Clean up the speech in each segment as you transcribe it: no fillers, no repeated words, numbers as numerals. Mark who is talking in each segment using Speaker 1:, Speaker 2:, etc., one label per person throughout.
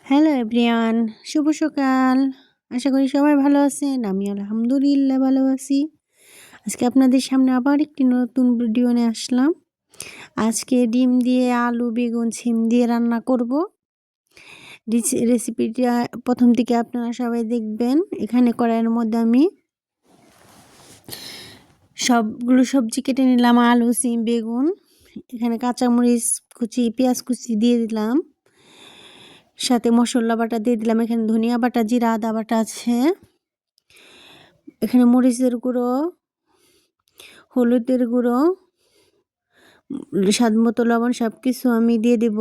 Speaker 1: Hello everyone, শুভ সকাল। আশা করি সবাই ভালো আছেন। আমি আলহামদুলিল্লাহ ভালো আছি। আজকে আপনাদের সামনে আবার একটি নতুন ভিডিও নিয়ে আসলাম। আজকে ডিম দিয়ে আলু, বেগুন, সিম দিয়ে রান্না করব। রেসিপিটা প্রথম থেকে আপনারা সবাই দেখবেন। এখানে কড়াইয়ের মধ্যে আমি সবগুলো সবজি কেটে নিলাম, আলু, সিম, বেগুন। এখানে কাঁচামরিচ কুচি, পেঁয়াজ কুচি দিয়ে দিলাম। সাথে মশলা বাটা দিয়ে দিলাম। এখানে ধনিয়া বাটা, জিরা, আদা বাটা আছে। এখানে মরিচের গুঁড়ো, হলুদের গুঁড়ো, স্বাদ মতো লবণ সব কিছু আমি দিয়ে দেব।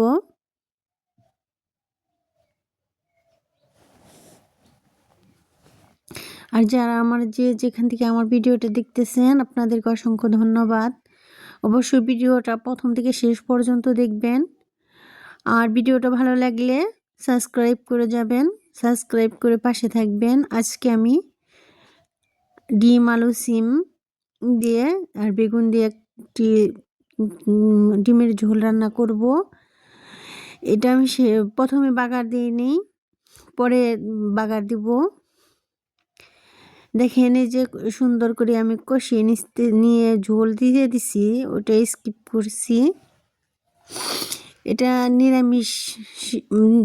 Speaker 1: আর যারা আমার যেখান থেকে আমার ভিডিওটা দেখতেছেন আপনাদেরকে অসংখ্য ধন্যবাদ। অবশ্যই ভিডিওটা প্রথম থেকে শেষ পর্যন্ত দেখবেন। আর ভিডিওটা ভালো লাগলে সাবস্ক্রাইব করে যাবেন, সাবস্ক্রাইব করে পাশে থাকবেন। আজকে আমি ডিম, আলু, সিম দিয়ে আর বেগুন দিয়ে একটি ডিমের ঝোল রান্না করব। এটা আমি প্রথমে বাগার দিয়ে নিই, পরে বাগার দিব। দেখেন এই যে সুন্দর করে আমি কষিয়ে নিয়ে ঝোল দিয়ে দিছি, ওটা স্কিপ করছি। এটা নিরামিষ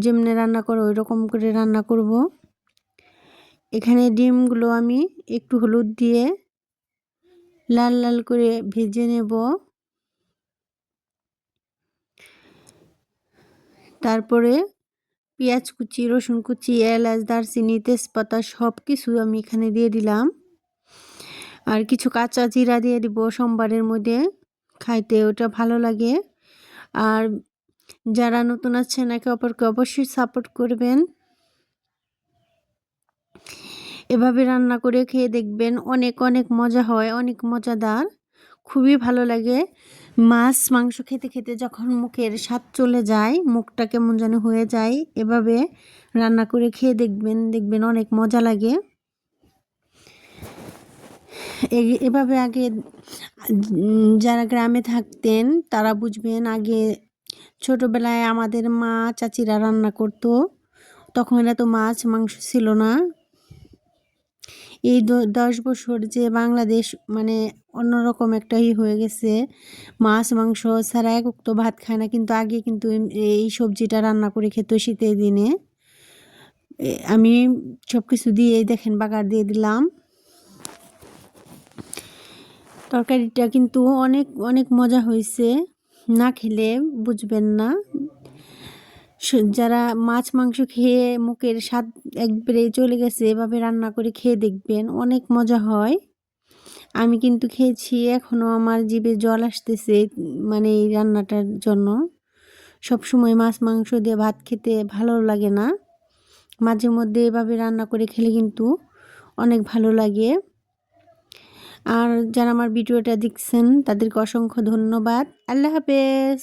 Speaker 1: যেমনি রান্না করো ওই রকম করে রান্না করব। এখানে ডিমগুলো আমি একটু হলুদ দিয়ে লাল লাল করে ভেজে নেব। তারপরে পেঁয়াজ কুচি, রসুন কুচি, এলাচ, দারচিনি, তেজপাতা সব কিছু আমি এখানে দিয়ে দিলাম। আর কিছু কাঁচা জিরা দিয়ে দিব। সোমবারের মধ্যে খাইতে ওটা ভালো লাগে। আর যারা নতুন আছেন একে অপরকে অবশ্যই সাপোর্ট করবেন। এভাবে রান্না করে খেয়ে দেখবেন, অনেক অনেক মজা হয়, অনেক মজাদার, খুবই ভালো লাগে। মাছ মাংস খেতে খেতে যখন মুখের স্বাদ চলে যায়, মুখটা কেমন যেন হয়ে যায়, এভাবে রান্না করে খেয়ে দেখবেন, দেখবেন অনেক মজা লাগে। এভাবে আগে যারা গ্রামে থাকতেন তারা বুঝবেন, আগে ছোটোবেলায় আমাদের মা চাচিরা রান্না করতো, তখন এত মাছ মাংস ছিল না। এই 10 বছর যে বাংলাদেশ মানে অন্যরকম একটা হয়ে গেছে, মাছ মাংস ছাড়া এক উক্ত ভাত খায় না। কিন্তু আগে কিন্তু এই সবজিটা রান্না করে খেত শীতের দিনে। আমি সব কিছু দিয়ে দেখেন বাগার দিয়ে দিলাম। তরকারিটা কিন্তু অনেক অনেক মজা হয়েছে, না খেলে বুঝবেন না। যারা মাছ মাংস খেয়ে মুখের স্বাদ একবারে চলে গেছে, এভাবে রান্না করে খেয়ে দেখবেন, অনেক মজা হয়। আমি কিন্তু খেয়েছি, এখনও আমার জিভে জল আসতেছে মানে এই রান্নাটার জন্য। সব সময় মাছ মাংস দিয়ে ভাত খেতে ভালো লাগে না, মাঝে মধ্যে এভাবে রান্না করে খেলে কিন্তু অনেক ভালো লাগে। আর যারা আমার ভিডিওটা দেখছেন তাদেরকে অসংখ্য ধন্যবাদ। আল্লাহ হাফেজ।